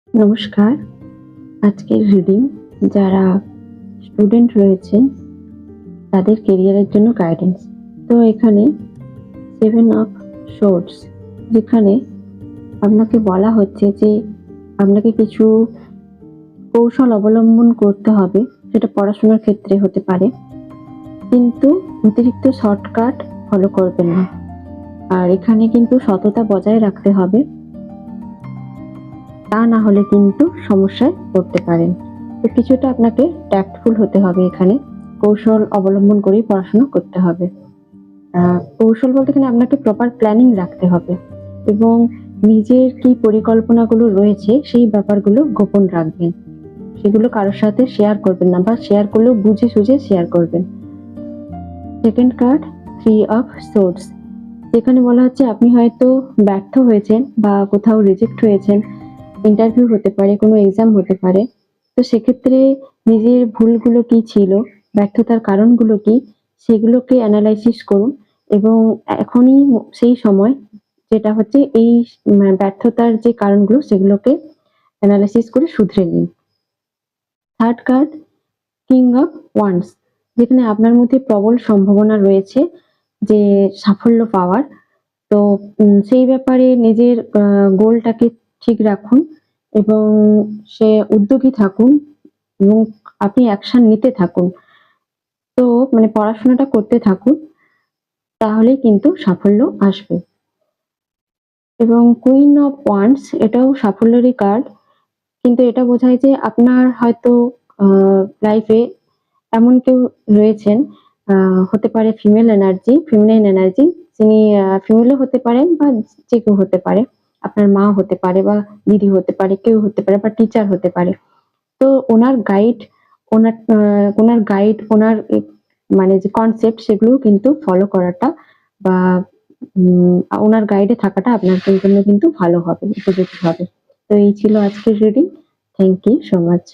নমস্কার। আজকের রিডিং যারা স্টুডেন্ট রয়েছেন তাদের কেরিয়ারের জন্য গাইডেন্স। তো এখানে 7 অফ সোর্ডস, যেখানে আপনাকে বলা হচ্ছে যে আপনাকে কিছু কৌশল অবলম্বন করতে হবে, সেটা পড়াশোনার ক্ষেত্রে হতে পারে, কিন্তু অতিরিক্ত শর্টকাট ফলো করবেন না। আর এখানে কিন্তু সততা বজায় রাখতে হবে, তা না হলে কিন্তু সমস্যায় পড়তে পারেন। তো কিছুটা আপনাকে ট্যাক্টফুল হতে হবে, এখানে কৌশল অবলম্বন করেই পড়াশোনা করতে হবে। কৌশল বলতে এখানে আপনাকে প্রপার প্ল্যানিং রাখতে হবে এবং নিজের কি পরিকল্পনাগুলো রয়েছে সেই ব্যাপারগুলো গোপন রাখবেন। সেগুলো কারোর সাথে শেয়ার করবেন না, বা শেয়ার করলেও বুঝে সুঝে শেয়ার করবেন। সেকেন্ড কার্ড 3 অফ সোর্ডস, যেখানে বলা হচ্ছে আপনি হয়তো ব্যর্থ হয়েছেন বা কোথাও রিজেক্ট হয়েছেন। ইন্টারভিউ হতে পারে, কোনো এক্সাম হতে পারে। তো সেক্ষেত্রে নিজের ভুলগুলো কি ছিল, ব্যর্থতার কারণগুলো কি, সেগুলোকে অ্যানালাইসিস করুন এবং এখনই সেই সময়, যেটা হচ্ছে এই ব্যর্থতার যে কারণগুলো সেগুলোকে অ্যানালাইসিস করে শুধরে নিন। Third card king of wands, যেখানে আপনার মধ্যে প্রবল সম্ভাবনা রয়েছে যে সাফল্য পাওয়ার। তো সেই ব্যাপারে নিজের গোলটাকে ঠিক রাখুন এবং সে উদ্যোগী থাকুন এবং আপনি অ্যাকশন নিতে থাকুন। তো পড়াশোনাটা করতে থাকুন, তাহলেই কিন্তু সাফল্য আসবে। এবং কুইন অফ ওয়ান্ডস, এটাও সাফল্যেরই কার্ড, কিন্তু এটা বোঝায় যে আপনার হয়তো লাইফে এমন কেউ রয়েছেন, হতে পারে ফিমেনাইন এনার্জি, যিনি ফিমেলও হতে পারেন বা যে কেউ হতে পারে। আপনার মা হতে পারে বা দিদি হতে পারে, কেউ হতে পারে বা টিচার হতে পারে। তো ওনার গাইড, ওনার যে কনসেপ্ট সেগুলোও কিন্তু ফলো করাটা বা ওনার গাইডে থাকাটা আপনার জন্য কিন্তু ভালো হবে, উপযোগী হবে। তো এই ছিল আজকের reading. Thank you so much.